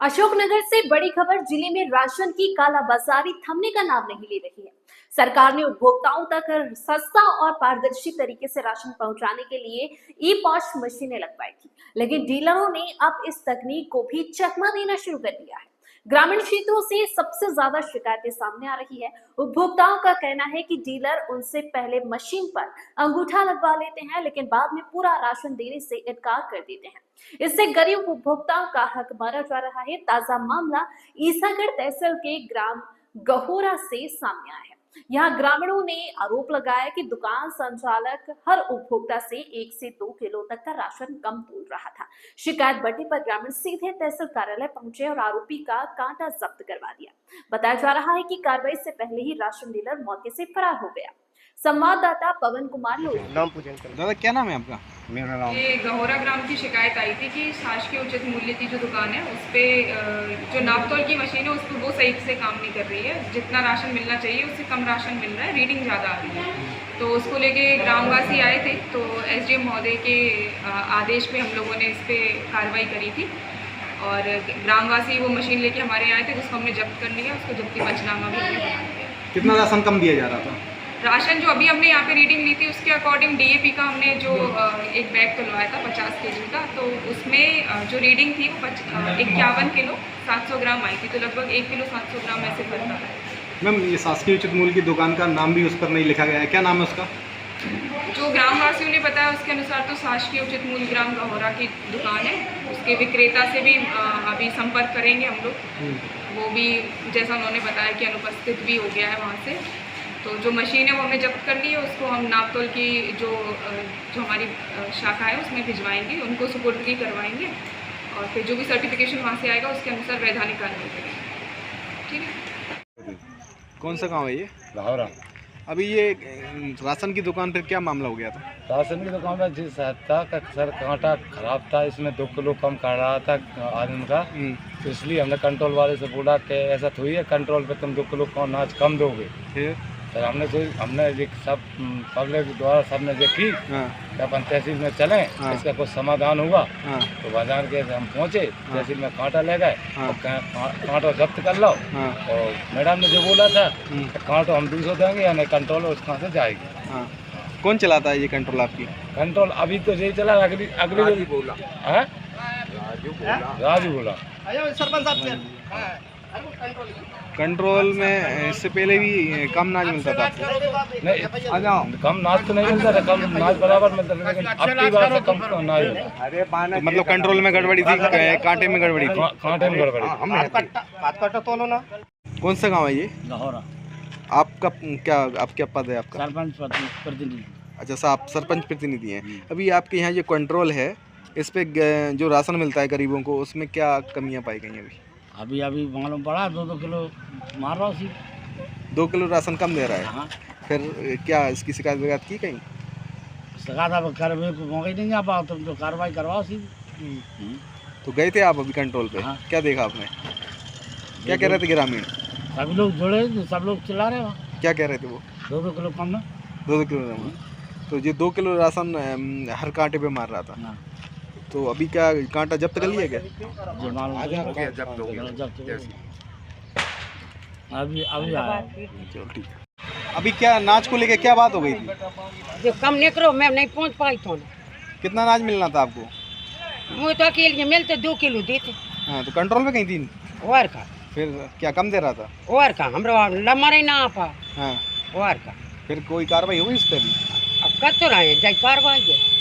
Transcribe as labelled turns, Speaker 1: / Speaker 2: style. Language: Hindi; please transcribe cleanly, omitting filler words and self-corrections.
Speaker 1: अशोकनगर से बड़ी खबर। जिले में राशन की कालाबाजारी थमने का नाम नहीं ले रही है। सरकार ने उपभोक्ताओं तक सस्ता और पारदर्शी तरीके से राशन पहुंचाने के लिए ई पॉस मशीनें लगवाई थी, लेकिन डीलरों ने अब इस तकनीक को भी चकमा देना शुरू कर दिया है। ग्रामीण क्षेत्रों से सबसे ज्यादा शिकायतें सामने आ रही है। उपभोक्ताओं का कहना है कि डीलर उनसे पहले मशीन पर अंगूठा लगवा लेते हैं, लेकिन बाद में पूरा राशन देने से इनकार कर देते हैं। इससे गरीब उपभोक्ताओं का हक मारा जा रहा है। ताजा मामला ईसागढ़ तहसील के ग्राम गहोरा से सामने आया है। यहाँ ग्रामीणों ने आरोप लगाया कि दुकान संचालक हर उपभोक्ता से 1 से 2 किलो तक का राशन कम तोल रहा था। शिकायत बढ़ने पर ग्रामीण सीधे तहसील कार्यालय पहुंचे और आरोपी का कांटा जब्त करवा दिया। बताया जा रहा है कि कार्रवाई से पहले ही राशन डीलर मौके से फरार हो गया। संवाददाता पवन कुमार लोधी।
Speaker 2: नाम पूछें दादा, क्या नाम है आपका?
Speaker 3: मेरा नाम
Speaker 4: ये गहोरा ग्राम की शिकायत आई थी कि शासकीय उचित मूल्य की जो दुकान है उस पर जो नापतोल की मशीन है उस पर वो सही से काम नहीं कर रही है। जितना राशन मिलना चाहिए उससे कम राशन मिल रहा है, रीडिंग ज़्यादा आ रही है। तो उसको लेके ग्रामवासी आए थे, तो एसडीएम महोदय के आदेश पे हम लोगों ने इस पर कार्रवाई करी थी और ग्रामवासी वो मशीन लेके हमारे आए थे, जिसको हमने जब्त कर लिया। उसको जब्ती पंचनामा भी हमने बना दिया।
Speaker 2: कितना राशन कम दिया जा रहा था?
Speaker 4: राशन जो अभी हमने यहाँ पे रीडिंग ली थी उसके अकॉर्डिंग डीएपी का हमने जो एक बैग तुलवाया था 50 केजी का, तो उसमें जो रीडिंग थी वो 51 किलो 700 ग्राम आई थी। तो लगभग 1 किलो 700 ग्राम ऐसे भरता है।
Speaker 2: मैम, ये शासकीय उचित मूल्य की दुकान का नाम भी उस पर नहीं लिखा गया है, क्या नाम है उसका?
Speaker 4: जो ग्रामवासियों ने बताया उसके अनुसार तो शासकीय उचित मूल्य ग्राम गहोरा की दुकान है। उसके विक्रेता से भी अभी संपर्क करेंगे हम लोग। वो भी जैसा उन्होंने बताया कि अनुपस्थित भी हो गया है वहाँ से। तो जो मशीन है वो हमने जब्त कर ली है। उसको हम नापतोल की जो हमारी शाखा है उसमें भिजवाएंगे, उनको सुपुर्दगी करवाएंगे और फिर जो भी सर्टिफिकेशन वहाँ से आएगा उसके अनुसार वैधानिक कार्रवाई करेंगे। ठीक है।
Speaker 2: कौन सा गाँव है ये?
Speaker 3: लाहौरा।
Speaker 2: अभी ये राशन की दुकान पर क्या मामला हो गया था?
Speaker 3: राशन की दुकान में जिस था का सर कांटा खराब था, इसमें 2 किलो कम कर रहा था आदमी का। तो इसलिए हमने कंट्रोल वाले से बोला कि ऐसा थोड़ी है, कंट्रोल पे तुम 2 किलो अनाज कम दोगे।
Speaker 2: फिर
Speaker 3: सर हमने सब पब्लिक द्वारा सबने देखी कि अपन तहसील में चलें, इसका कुछ समाधान होगा। तो बाजार के हम पहुँचे, तहसील में कांटा ले गए और कांटा जब्त कर लो। और मैडम ने जो बोला था कांटो हम 200 देंगे या नहीं कंट्रोल उस कहाँ से जाएगी।
Speaker 2: कौन चलाता है ये कंट्रोल आपकी?
Speaker 3: कंट्रोल अभी तो यही चला, अगली बोला है राजू बोला।
Speaker 2: कंट्रोल में इससे पहले भी कम नाज मिलता था आपको?
Speaker 3: नहीं, कम नाज तो नहीं मिलता था, कम नाज बराबर मिलता था, लेकिन अब की बार से कम नाज मिलता।
Speaker 2: तो मतलब कंट्रोल में गड़बड़ी थी, कांटे में गड़बड़ी थी?
Speaker 3: कांटे में गड़बड़ी।
Speaker 2: तो लो ना। कौन सा गांव है ये?
Speaker 5: लाहौरा।
Speaker 2: आपका क्या पद है आपका?
Speaker 5: सरपंच प्रतिनिधि।
Speaker 2: अच्छा साहब, आप सरपंच प्रतिनिधि हैं। अभी आपके यहाँ ये कंट्रोल है, इस पे जो राशन मिलता है गरीबों को, उसमें क्या कमियां पाई गई हैं?
Speaker 5: अभी मालूम पड़ा 2-2 किलो मार रहा उसी।
Speaker 2: 2 किलो राशन कम दे रहा है।
Speaker 5: हाँ।
Speaker 2: फिर क्या इसकी शिकायत वगैरह की कहीं?
Speaker 5: सका था कार्रवाई को मौका ही नहीं आ पाओ, तुम तो कार्रवाई करवाओ सी।
Speaker 2: तो गए थे आप अभी कंट्रोल पे?
Speaker 5: हाँ।
Speaker 2: क्या देखा आपने? क्या कह रहे थे ग्रामीण?
Speaker 5: सभी लोग जुड़े, सब लोग चिल्ला रहे वहाँ।
Speaker 2: क्या कह रहे थे वो?
Speaker 5: 2-2 किलो कम ना।
Speaker 2: 2 किलो राशन। तो ये 2 किलो राशन हर कांटे पे मार रहा था।
Speaker 5: हाँ।
Speaker 2: तो अभी क्या कांटा जब्त कर लिया क्या?
Speaker 5: जो मालूम जब्त हो गया। अभी आया।
Speaker 2: चलो ठीक है। अभी क्या नाच को लेके क्या बात हो गई थी?
Speaker 6: जो कम निकलो मैं नहीं पहुंच पाई तो।
Speaker 2: कितना नाच मिलना था आपको?
Speaker 6: वो तो अकेले मिलते 2 किलो देते।
Speaker 2: हाँ, तो कंट्रोल में कहीं थी?
Speaker 6: और का
Speaker 2: फिर क्या कम दे रहा था?
Speaker 6: और का हमरा लमरे ना आ पा।
Speaker 2: हाँ।
Speaker 6: और का
Speaker 2: फिर कोई कार्रवाई हुई इस पर भी?
Speaker 6: अब कर तो रहे हैं, जाए कार्रवाई है।